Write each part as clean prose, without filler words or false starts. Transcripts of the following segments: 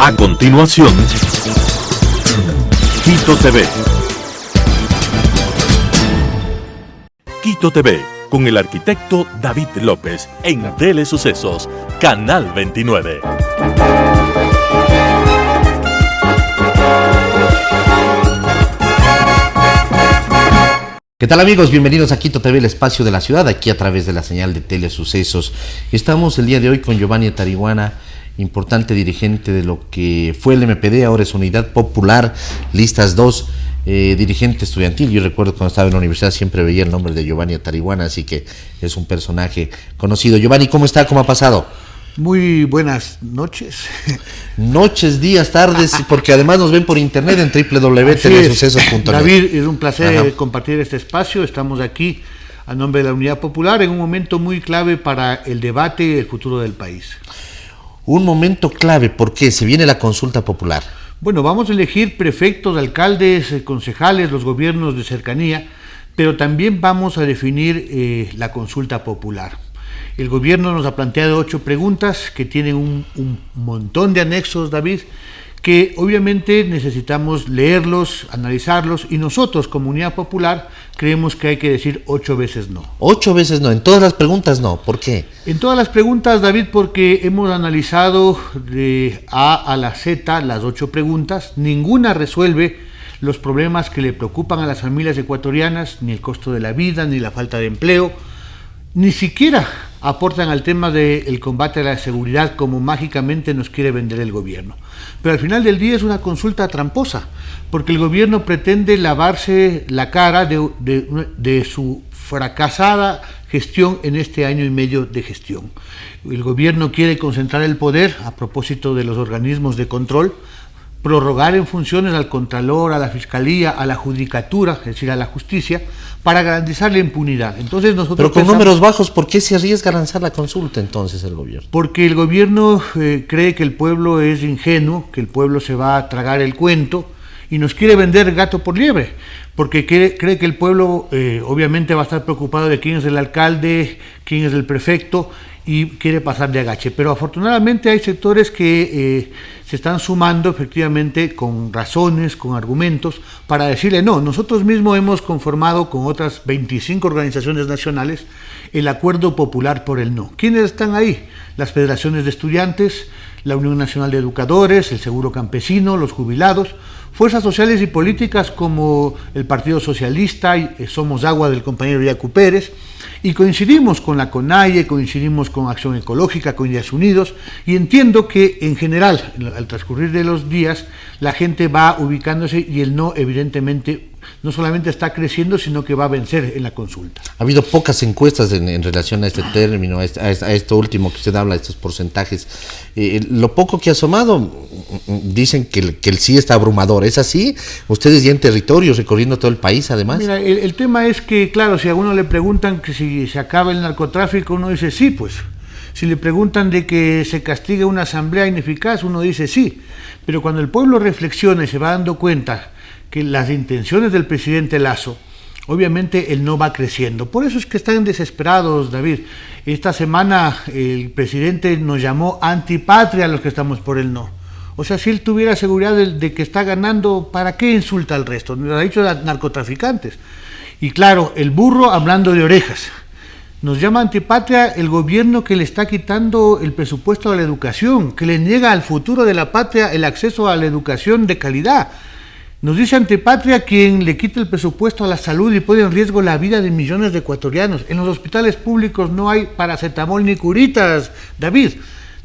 A continuación, Quito TV. Quito TV, con el arquitecto David López, en Telesucesos, Canal 29. ¿Qué tal, amigos? Bienvenidos a Quito TV, el espacio de la ciudad, aquí a través de la señal de Telesucesos. Estamos el día de hoy con Giovanni Tarihuana, importante dirigente de lo que fue el MPD, ahora es Unidad Popular, Listas 2, dirigente estudiantil. Yo recuerdo cuando estaba en la universidad siempre veía el nombre de Giovanni Tarihuana, así que es un personaje conocido. Giovanni, ¿cómo está? ¿Cómo ha pasado? Muy buenas noches. Noches, días, tardes, porque además nos ven por internet en www.telesucesos.net. David, es un placer compartir este espacio. Estamos aquí a nombre de la Unidad Popular en un momento muy clave para el debate y el futuro del país. Un momento clave, ¿por qué? Se viene la consulta popular. Bueno, vamos a elegir prefectos, alcaldes, concejales, los gobiernos de cercanía, pero también vamos a definir la consulta popular. El gobierno nos ha planteado 8 preguntas que tienen un montón de anexos, David, que obviamente necesitamos leerlos, analizarlos, y nosotros, como Unidad Popular, creemos que hay que decir 8 veces no. 8 veces no, en todas las preguntas no, ¿por qué? En todas las preguntas, David, porque hemos analizado de A a la Z las 8 preguntas, ninguna resuelve los problemas que le preocupan a las familias ecuatorianas, ni el costo de la vida, ni la falta de empleo, ni siquiera aportan al tema del combate a la seguridad como mágicamente nos quiere vender el gobierno. Pero al final del día es una consulta tramposa, porque el gobierno pretende lavarse la cara de su fracasada gestión en este año y medio de gestión. El gobierno quiere concentrar el poder a propósito de los organismos de control, prorrogar en funciones al Contralor, a la Fiscalía, a la Judicatura, es decir, a la Justicia, para garantizar la impunidad. Entonces nosotros Pero con números bajos, ¿por qué se arriesga a lanzar la consulta entonces el gobierno? Porque el gobierno cree que el pueblo es ingenuo, que el pueblo se va a tragar el cuento y nos quiere vender gato por liebre, porque cree que el pueblo obviamente va a estar preocupado de quién es el alcalde, quién es el prefecto, y quiere pasar de agache. Pero afortunadamente hay sectores que se están sumando efectivamente con razones, con argumentos, para decirle no. Nosotros mismos hemos conformado con otras 25 organizaciones nacionales el Acuerdo Popular por el No. ¿Quiénes están ahí? Las federaciones de estudiantes, la Unión Nacional de Educadores, el Seguro Campesino, los jubilados, fuerzas sociales y políticas como el Partido Socialista, Somos Agua del compañero Yacu Pérez, y coincidimos con la CONAIE, coincidimos con Acción Ecológica, con Ideas Unidos, y entiendo que en general, al transcurrir de los días, la gente va ubicándose y el no, evidentemente, no solamente está creciendo, sino que va a vencer en la consulta. Ha habido pocas encuestas en relación a este término, a esto último que usted habla, estos porcentajes. Lo poco que ha asomado, dicen que el sí está abrumador. ¿Es así? Ustedes ya en territorio, recorriendo todo el país, además. Mira, el tema es que, claro, si a uno le preguntan que si se acaba el narcotráfico, uno dice sí, pues. Si le preguntan de que se castigue una asamblea ineficaz, uno dice sí. Pero cuando el pueblo reflexiona y se va dando cuenta que las intenciones del presidente Lasso, obviamente el no va creciendo. Por eso es que están desesperados, David. Esta semana el presidente nos llamó antipatria a los que estamos por el no. O sea, si él tuviera seguridad de que está ganando, ¿para qué insulta al resto? Nos ha dicho a narcotraficantes. Y claro, el burro hablando de orejas. Nos llama antipatria el gobierno que le está quitando el presupuesto a la educación, que le niega al futuro de la patria el acceso a la educación de calidad. Nos dice antipatria quien le quita el presupuesto a la salud y pone en riesgo la vida de millones de ecuatorianos. En los hospitales públicos no hay paracetamol ni curitas, David.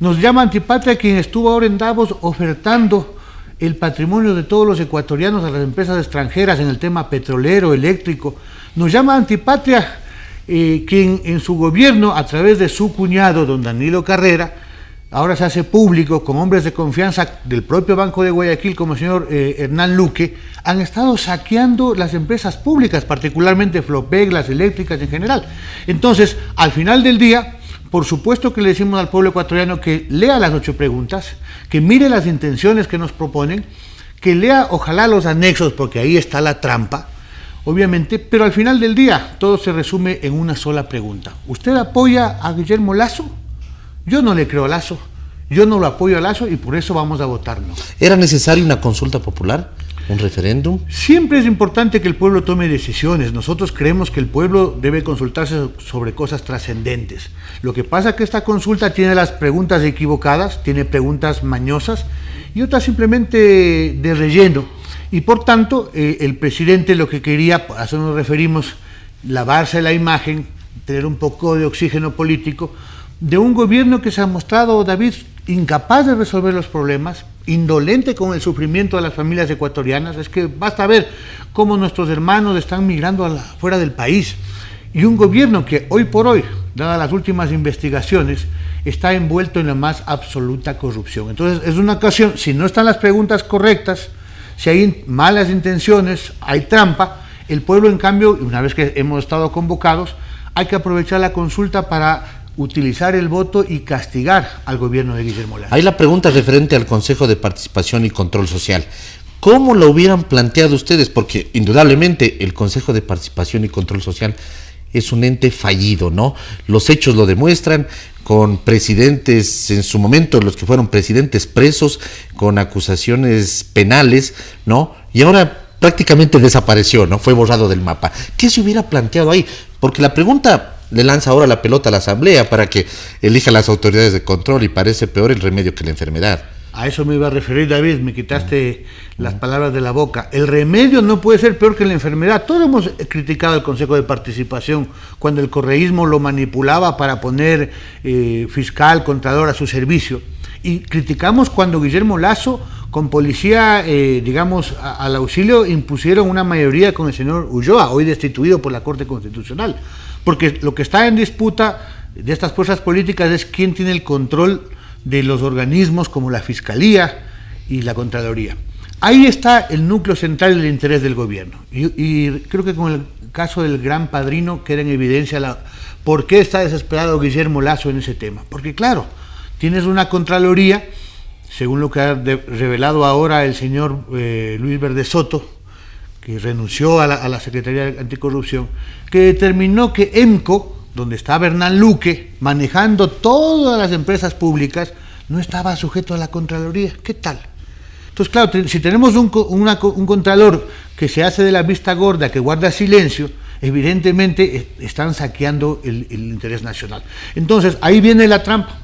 Nos llama antipatria quien estuvo ahora en Davos ofertando el patrimonio de todos los ecuatorianos a las empresas extranjeras en el tema petrolero, eléctrico. Nos llama antipatria quien en su gobierno, a través de su cuñado, don Danilo Carrera, ahora se hace público con hombres de confianza del propio Banco de Guayaquil como el señor Hernán Luque, han estado saqueando las empresas públicas, particularmente Flopec, las eléctricas en general. Entonces, al final del día, por supuesto que le decimos al pueblo ecuatoriano que lea las 8 preguntas, que mire las intenciones que nos proponen, que lea ojalá los anexos, porque ahí está la trampa, obviamente, pero al final del día todo se resume en una sola pregunta. ¿Usted apoya a Guillermo Lasso? Yo no le creo a Lasso. Yo no lo apoyo a Lasso y por eso vamos a votar no. ¿Era necesaria una consulta popular? ¿Un referéndum? Siempre es importante que el pueblo tome decisiones. Nosotros creemos que el pueblo debe consultarse sobre cosas trascendentes. Lo que pasa es que esta consulta tiene las preguntas equivocadas, tiene preguntas mañosas y otras simplemente de relleno. Y por tanto, el presidente lo que quería, a eso nos referimos, lavarse la imagen, tener un poco de oxígeno político, de un gobierno que se ha mostrado, David, incapaz de resolver los problemas, indolente con el sufrimiento de las familias ecuatorianas. Es que basta ver cómo nuestros hermanos están migrando fuera del país, y un gobierno que hoy por hoy, dadas las últimas investigaciones, está envuelto en la más absoluta corrupción. Entonces es una ocasión, si no están las preguntas correctas, si hay malas intenciones, hay trampa, el pueblo en cambio, una vez que hemos estado convocados, hay que aprovechar la consulta para utilizar el voto y castigar al gobierno de Guillermo Lasso. Hay la pregunta referente al Consejo de Participación y Control Social. ¿Cómo lo hubieran planteado ustedes? Porque indudablemente el Consejo de Participación y Control Social es un ente fallido, ¿no? Los hechos lo demuestran, con presidentes en su momento, los que fueron presidentes presos, con acusaciones penales, ¿no? Y ahora prácticamente desapareció, ¿no? Fue borrado del mapa. ¿Qué se hubiera planteado ahí? Porque la pregunta le lanza ahora la pelota a la Asamblea para que elija las autoridades de control y parece peor el remedio que la enfermedad. A eso me iba a referir, David, me quitaste las palabras de la boca. El remedio no puede ser peor que la enfermedad. Todos hemos criticado al Consejo de Participación cuando el correísmo lo manipulaba para poner fiscal, contralor a su servicio. Y criticamos cuando Guillermo Lasso, con policía, al auxilio, impusieron una mayoría con el señor Ulloa, hoy destituido por la Corte Constitucional. Porque lo que está en disputa de estas fuerzas políticas es quién tiene el control de los organismos como la Fiscalía y la Contraloría. Ahí está el núcleo central del interés del gobierno. Y creo que con el caso del Gran Padrino queda en evidencia por qué está desesperado Guillermo Lasso en ese tema. Porque claro, tienes una Contraloría, según lo que ha revelado ahora el señor Luis Verde Soto, que renunció a la Secretaría de Anticorrupción, que determinó que EMCO, donde está Bernal Luque, manejando todas las empresas públicas, no estaba sujeto a la Contraloría. ¿Qué tal? Entonces, claro, si tenemos un contralor que se hace de la vista gorda, que guarda silencio, evidentemente están saqueando el interés nacional. Entonces, ahí viene la trampa.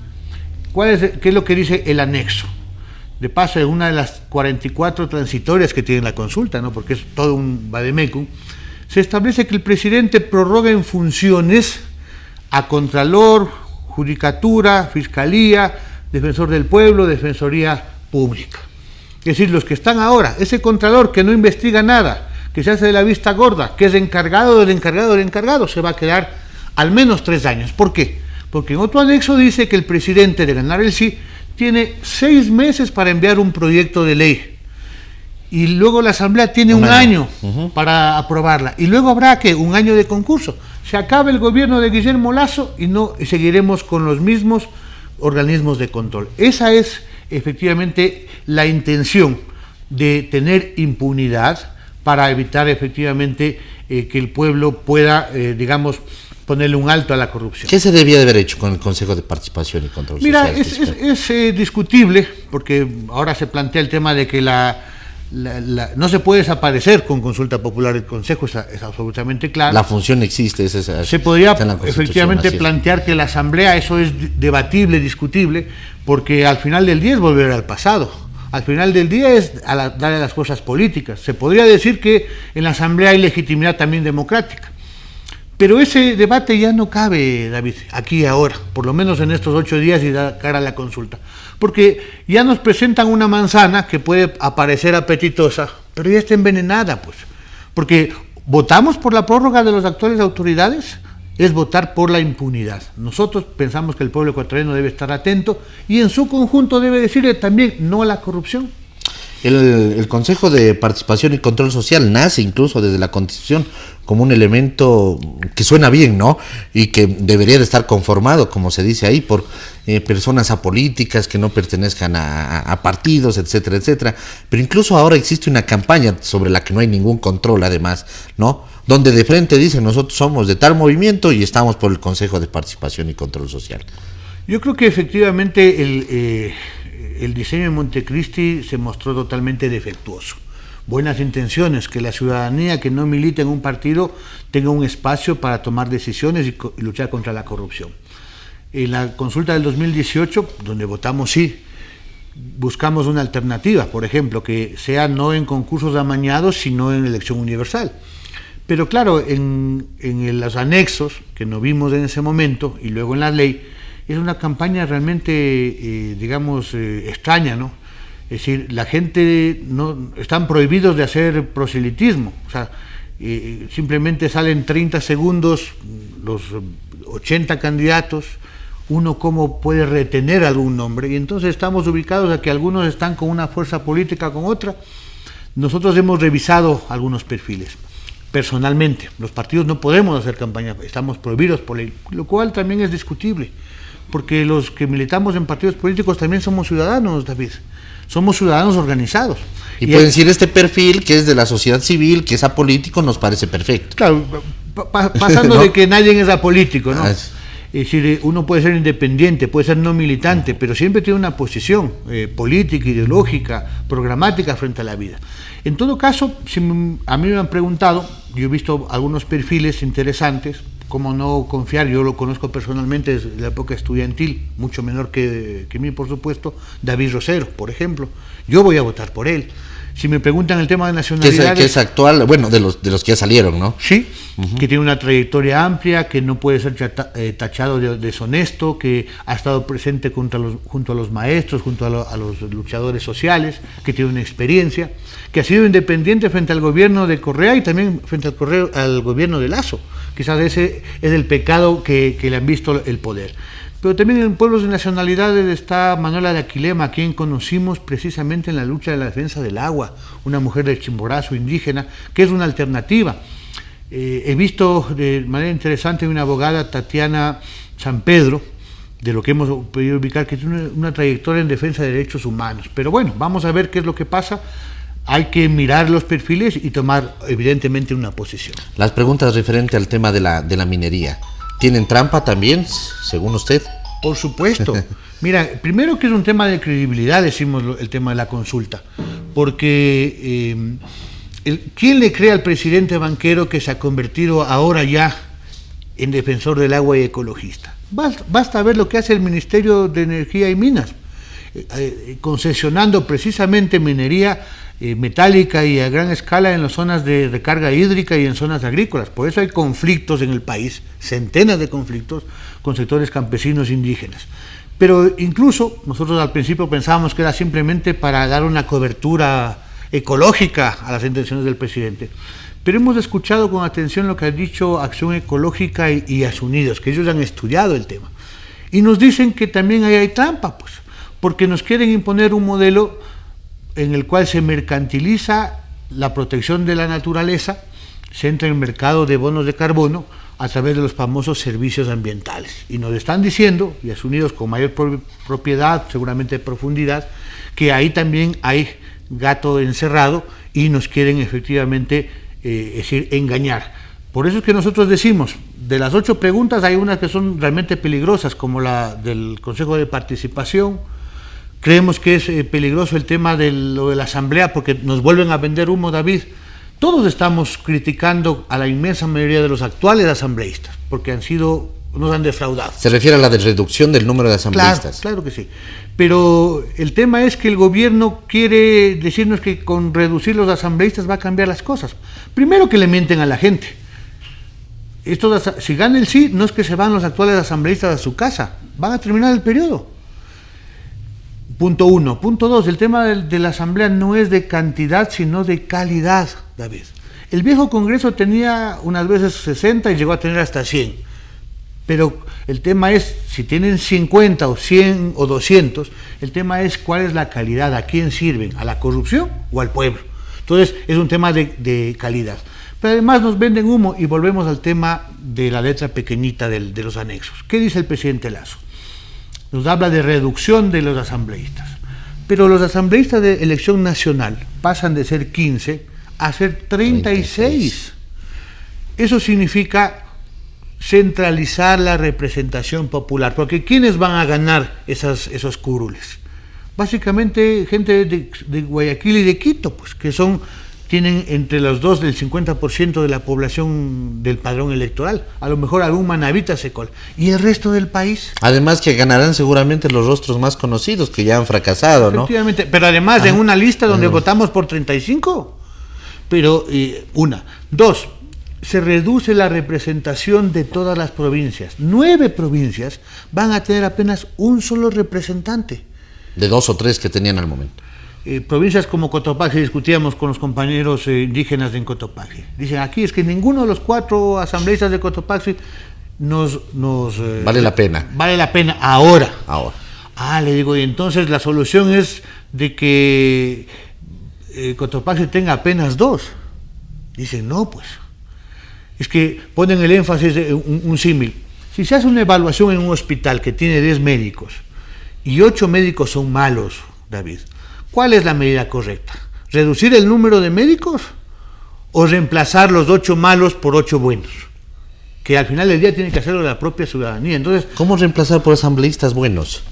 ¿Qué es lo que dice el anexo? De paso, es una de las 44 transitorias que tiene la consulta, ¿no? Porque es todo un vademecum. Se establece que el presidente prorroga en funciones a Contralor, Judicatura, Fiscalía, Defensor del Pueblo, Defensoría Pública. Es decir, los que están ahora, ese Contralor que no investiga nada, que se hace de la vista gorda, que es encargado del encargado del encargado, se va a quedar al menos 3 años. ¿Por qué? Porque en otro anexo dice que el presidente, de ganar el sí, tiene 6 meses para enviar un proyecto de ley. Y luego la Asamblea tiene un año para aprobarla. Y luego habrá, ¿qué? Un año de concurso. Se acaba el gobierno de Guillermo Lasso y seguiremos con los mismos organismos de control. Esa es efectivamente la intención de tener impunidad para evitar efectivamente que el pueblo pueda, ponerle un alto a la corrupción. ¿Qué se debía de haber hecho con el Consejo de Participación y Control Social? Mira, es discutible, porque ahora se plantea el tema de que no se puede desaparecer con consulta popular el Consejo, es absolutamente claro. La función existe. Se podría efectivamente plantear que la Asamblea, eso es debatible, discutible, porque al final del día es volver al pasado. Al final del día es darle a las fuerzas políticas. Se podría decir que en la Asamblea hay legitimidad también democrática. Pero ese debate ya no cabe, David, aquí y ahora, por lo menos en estos 8 días y da cara a la consulta. Porque ya nos presentan una manzana que puede aparecer apetitosa, pero ya está envenenada, pues. Porque votamos por la prórroga de las actuales autoridades, es votar por la impunidad. Nosotros pensamos que el pueblo ecuatoriano debe estar atento y en su conjunto debe decirle también no a la corrupción. El Consejo de Participación y Control Social nace incluso desde la Constitución como un elemento que suena bien, ¿no? Y que debería de estar conformado, como se dice ahí, por personas apolíticas que no pertenezcan a partidos, etcétera, etcétera. Pero incluso ahora existe una campaña sobre la que no hay ningún control, además, ¿no? Donde de frente dicen, nosotros somos de tal movimiento y estamos por el Consejo de Participación y Control Social. Yo creo que efectivamente el diseño de Montecristi se mostró totalmente defectuoso. Buenas intenciones, que la ciudadanía que no milita en un partido tenga un espacio para tomar decisiones y luchar contra la corrupción. En la consulta del 2018, donde votamos sí, buscamos una alternativa, por ejemplo, que sea no en concursos amañados, sino en elección universal. Pero claro, en los anexos que no vimos en ese momento y luego en la ley, es una campaña realmente, extraña, ¿no? Es decir, la gente no están prohibidos de hacer proselitismo, o sea, simplemente salen 30 segundos los 80 candidatos, uno cómo puede retener algún nombre, y entonces estamos ubicados a que algunos están con una fuerza política, con otra. Nosotros hemos revisado algunos perfiles. Personalmente, los partidos no podemos hacer campaña, estamos prohibidos por ley, lo cual también es discutible, porque los que militamos en partidos políticos también somos ciudadanos, David. Somos ciudadanos organizados. Y pueden decir, este perfil que es de la sociedad civil, que es apolítico, nos parece perfecto. Claro, pasando ¿no? de que nadie es apolítico, ¿no? Es decir, uno puede ser independiente, puede ser no militante, pero siempre tiene una posición política, ideológica, programática frente a la vida. En todo caso, si a mí me han preguntado, yo he visto algunos perfiles interesantes, cómo no confiar, yo lo conozco personalmente desde la época estudiantil, mucho menor que mí, por supuesto, David Rosero, por ejemplo. Yo voy a votar por él. Si me preguntan el tema de nacionalidades... Que es actual, bueno, de los que ya salieron, ¿no? Sí, que tiene una trayectoria amplia, que no puede ser tachado de deshonesto, que ha estado presente junto a los maestros, junto a los luchadores sociales, que tiene una experiencia, que ha sido independiente frente al gobierno de Correa y también frente al gobierno de Lasso. Quizás ese es el pecado que le han visto el poder. Pero también en pueblos de nacionalidades está Manuela de Aquilema, a quien conocimos precisamente en la lucha de la defensa del agua, una mujer del Chimborazo indígena, que es una alternativa. He visto de manera interesante una abogada, Tatiana San Pedro, de lo que hemos podido ubicar, que tiene una trayectoria en defensa de derechos humanos. Pero bueno, vamos a ver qué es lo que pasa. Hay que mirar los perfiles y tomar evidentemente una posición. Las preguntas referentes al tema de la minería. ¿Tienen trampa también, según usted? Por supuesto. Mira, primero que es un tema de credibilidad, decimos el tema de la consulta, porque ¿quién le cree al presidente banquero que se ha convertido ahora ya en defensor del agua y ecologista? Basta ver lo que hace el Ministerio de Energía y Minas, concesionando precisamente minería metálica y a gran escala en las zonas de recarga hídrica y en zonas agrícolas. Por eso hay conflictos en el país, centenas de conflictos con sectores campesinos indígenas. Pero incluso nosotros al principio pensábamos que era simplemente para dar una cobertura ecológica a las intenciones del presidente. Pero hemos escuchado con atención lo que ha dicho Acción Ecológica y Asunidos, que ellos han estudiado el tema. Y nos dicen que también ahí hay trampa, pues, porque nos quieren imponer un modelo en el cual se mercantiliza la protección de la naturaleza, se entra en el mercado de bonos de carbono a través de los famosos servicios ambientales. Y nos están diciendo, y asumidos con mayor propiedad, seguramente profundidad, que ahí también hay gato encerrado y nos quieren efectivamente engañar. Por eso es que nosotros decimos, de las 8 preguntas hay unas que son realmente peligrosas, como la del Consejo de Participación. Creemos que es peligroso el tema de lo de la asamblea porque nos vuelven a vender humo, David. Todos estamos criticando a la inmensa mayoría de los actuales asambleístas porque nos han defraudado. ¿Se refiere a la reducción del número de asambleístas? Claro que sí. Pero el tema es que el gobierno quiere decirnos que con reducir los asambleístas va a cambiar las cosas. Primero que le mienten a la gente. Si gana el sí, no es que se van los actuales asambleístas a su casa, van a terminar el periodo. Punto 1. Punto 2, el tema de la asamblea no es de cantidad, sino de calidad, David. El viejo Congreso tenía unas veces 60 y llegó a tener hasta 100. Pero el tema es, si tienen 50 o 100 o 200, el tema es cuál es la calidad, a quién sirven, a la corrupción o al pueblo. Entonces es un tema de calidad. Pero además nos venden humo y volvemos al tema de la letra pequeñita de los anexos. ¿Qué dice el presidente Lasso? Nos habla de reducción de los asambleístas, pero los asambleístas de elección nacional pasan de ser 15 a ser 36. Eso significa centralizar la representación popular, porque ¿quiénes van a ganar esos curules? Básicamente gente de Guayaquil y de Quito, pues que tienen entre los dos del 50% de la población del padrón electoral. A lo mejor algún manabita se cola. ¿Y el resto del país? Además que ganarán seguramente los rostros más conocidos que ya han fracasado, ¿no? Efectivamente, pero además en una lista donde votamos por 35. Pero, dos, se reduce la representación de todas las provincias. 9 provincias van a tener apenas un solo representante. De 2 o 3 que tenían al momento. Provincias como Cotopaxi, discutíamos con los compañeros indígenas de Cotopaxi. Dicen, aquí es que ninguno de los 4 asambleístas de Cotopaxi nos vale la pena. Vale la pena ahora. Le digo, y entonces la solución es de que Cotopaxi tenga apenas 2. Dicen, no, pues. Es que ponen el énfasis de un símil. Si se hace una evaluación en un hospital que tiene 10 médicos y 8 médicos son malos, David, ¿cuál es la medida correcta? ¿Reducir el número de médicos o reemplazar los 8 malos por 8 buenos? Que al final del día tiene que hacerlo la propia ciudadanía. Entonces, ¿cómo reemplazar por asambleístas buenos?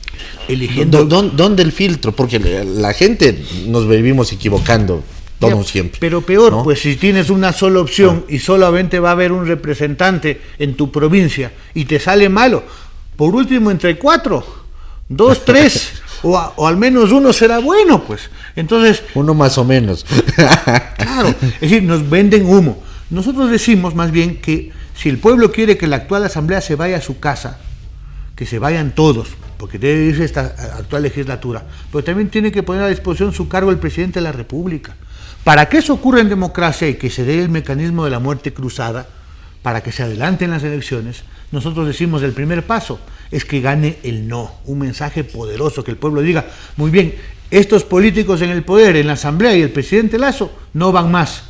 Eligiendo... ¿Dónde el filtro? Porque la gente nos vivimos equivocando todos siempre. Pero peor, ¿no? Pues si tienes una sola opción y solamente va a haber un representante en tu provincia y te sale malo, por último entre 4, 2, 3... O al menos uno será bueno, pues. Entonces... Uno más o menos. Claro, es decir, nos venden humo. Nosotros decimos más bien que si el pueblo quiere que la actual asamblea se vaya a su casa, que se vayan todos, porque debe irse esta actual legislatura, pero también tiene que poner a disposición su cargo el presidente de la República. Para que eso ocurra en democracia y que se dé el mecanismo de la muerte cruzada, para que se adelanten las elecciones, nosotros decimos el primer paso es que gane el no, un mensaje poderoso, que el pueblo diga, muy bien, estos políticos en el poder, en la asamblea y el presidente Lasso no van más.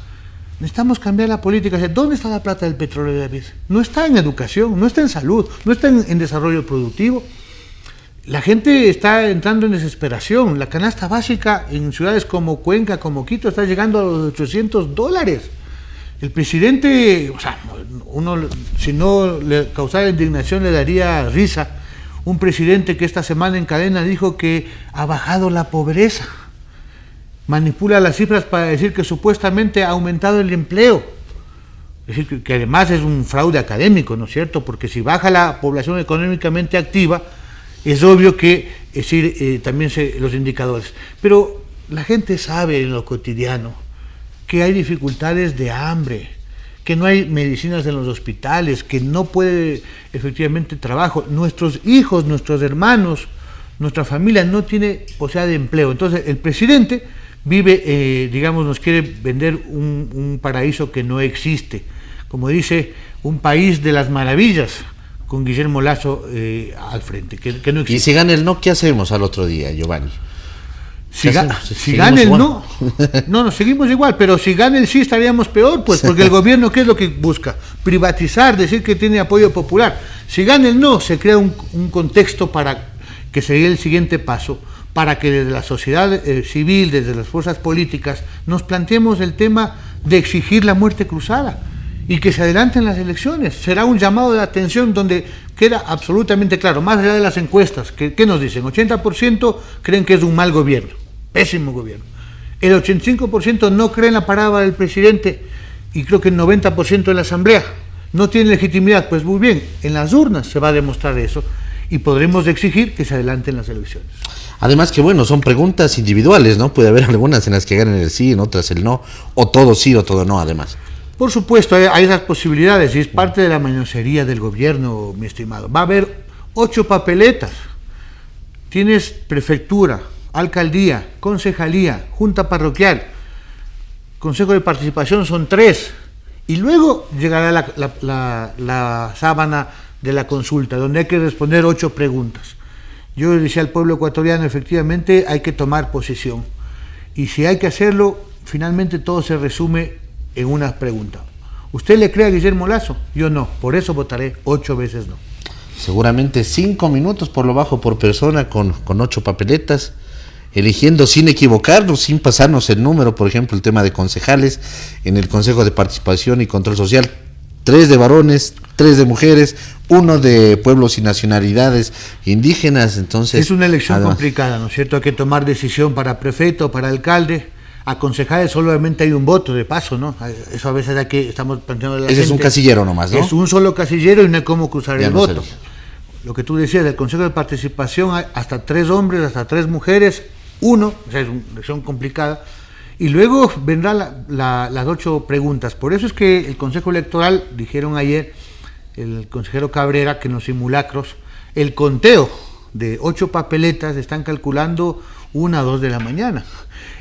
Necesitamos cambiar la política. ¿Dónde está la plata del petróleo, David? No está en educación, no está en salud, no está en desarrollo productivo. La gente está entrando en desesperación. La canasta básica en ciudades como Cuenca, como Quito, está llegando a los $800. El presidente, si no le causara indignación, le daría risa. Un presidente que esta semana en cadena dijo que ha bajado la pobreza. Manipula las cifras para decir que supuestamente ha aumentado el empleo. Es decir, que además es un fraude académico, ¿no es cierto? Porque si baja la población económicamente activa, es obvio que también los indicadores. Pero la gente sabe en lo cotidiano que hay dificultades de hambre, que no hay medicinas en los hospitales, que no puede efectivamente trabajo. Nuestros hijos, nuestros hermanos, nuestra familia no tiene posibilidad de empleo. Entonces el presidente vive, nos quiere vender un paraíso que no existe. Como dice, un país de las maravillas, con Guillermo Lasso al frente, que no existe. Y si gana el no, ¿qué hacemos al otro día, Giovanni? Si gana el no, seguimos igual, pero si gana el sí estaríamos peor, pues, porque el gobierno, ¿qué es lo que busca? Privatizar, decir que tiene apoyo popular. Si gana el no, se crea un contexto para que sería el siguiente paso, para que desde la sociedad civil, desde las fuerzas políticas, nos planteemos el tema de exigir la muerte cruzada y que se adelanten las elecciones. Será un llamado de atención donde queda absolutamente claro, más allá de las encuestas, ¿qué nos dicen? 80% creen que es un mal gobierno, pésimo gobierno. El 85% no cree en la palabra del presidente y creo que el 90% de la asamblea no tiene legitimidad. Pues muy bien, en las urnas se va a demostrar eso y podremos exigir que se adelanten las elecciones. Además que son preguntas individuales, ¿no? Puede haber algunas en las que ganen el sí, en otras el no, o todo sí o todo no, además. Por supuesto, hay esas posibilidades y es parte de la mañosería del gobierno, mi estimado. Va a haber 8 papeletas. Tienes prefectura, alcaldía, concejalía, junta parroquial, consejo de participación son 3. Y luego llegará la sábana de la consulta, donde hay que responder 8 preguntas. Yo decía al pueblo ecuatoriano, efectivamente hay que tomar posición. Y si hay que hacerlo, finalmente todo se resume en una pregunta. ¿Usted le cree a Guillermo Lasso? Yo no, por eso votaré 8 veces no. Seguramente 5 minutos por lo bajo por persona con 8 papeletas, eligiendo sin equivocarnos, sin pasarnos el número, por ejemplo, el tema de concejales en el Consejo de Participación y Control Social. 3 de varones, 3 de mujeres, 1 de pueblos y nacionalidades indígenas. Entonces es una elección complicada, ¿no es cierto? Hay que tomar decisión para prefecto, para alcalde. A concejales solamente hay un voto, de paso, ¿no? Eso a veces aquí estamos planteando la Ese gente. es un casillero nomás, ¿no? Es un solo casillero y no hay cómo cruzar Ya el no voto. sé. Lo que tú decías, del Consejo de Participación hay hasta 3 hombres, hasta 3 mujeres, 1, o sea, es una elección complicada. Y luego vendrán las 8 preguntas. Por eso es que el Consejo Electoral, dijeron ayer el consejero Cabrera, que en los simulacros, el conteo de 8 papeletas están calculando 1 a 2 de la mañana.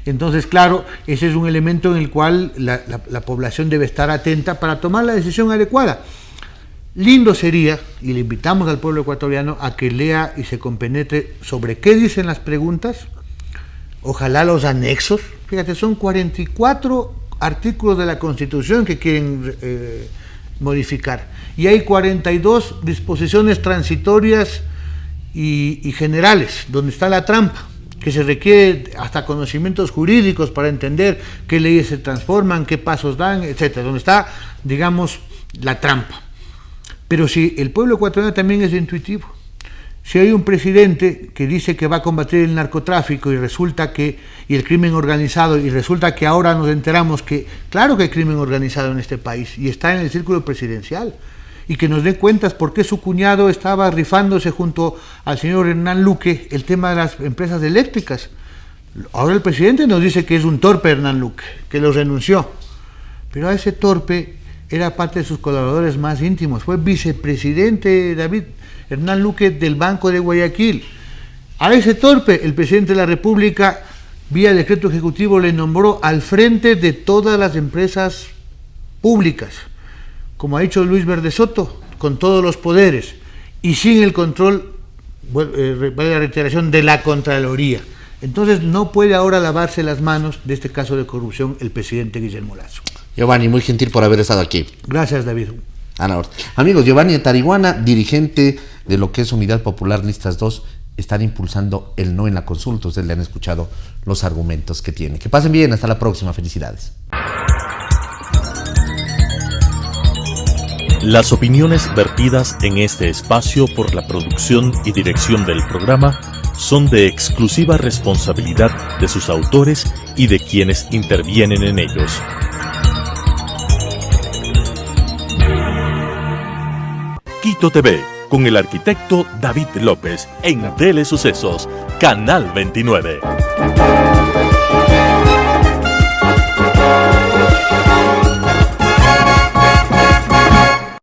Entonces, claro, ese es un elemento en el cual la población debe estar atenta para tomar la decisión adecuada. Lindo sería, y le invitamos al pueblo ecuatoriano a que lea y se compenetre sobre qué dicen las preguntas, ojalá los anexos, fíjate, son 44 artículos de la Constitución que quieren modificar, y hay 42 disposiciones transitorias y generales, donde está la trampa, que se requiere hasta conocimientos jurídicos para entender qué leyes se transforman, qué pasos dan, etcétera, donde está, digamos, la trampa. Pero si el pueblo ecuatoriano también es intuitivo, si hay un presidente que dice que va a combatir el narcotráfico y el crimen organizado, y resulta que ahora nos enteramos que claro que hay crimen organizado en este país y está en el círculo presidencial, y que nos dé cuentas por qué su cuñado estaba rifándose junto al señor Hernán Luque el tema de las empresas eléctricas. Ahora el presidente nos dice que es un torpe Hernán Luque, que lo renunció, pero a ese torpe era parte de sus colaboradores más íntimos, fue vicepresidente David Hernán Luque del Banco de Guayaquil. A ese torpe el presidente de la República, vía decreto ejecutivo, le nombró al frente de todas las empresas públicas, como ha dicho Luis Verde Soto, con todos los poderes y sin el control, la reiteración, de la Contraloría. Entonces no puede ahora lavarse las manos de este caso de corrupción el presidente Guillermo Lasso. Giovanni, muy gentil por haber estado aquí. Gracias, David. Amigos, Giovanni Tarihuana, dirigente de lo que es Unidad Popular Listas 2, están impulsando el no en la consulta. Ustedes le han escuchado los argumentos que tiene. Que pasen bien, hasta la próxima. Felicidades. Las opiniones vertidas en este espacio por la producción y dirección del programa son de exclusiva responsabilidad de sus autores y de quienes intervienen en ellos. Quito TV, con el arquitecto David López, en Telesucesos, Canal 29.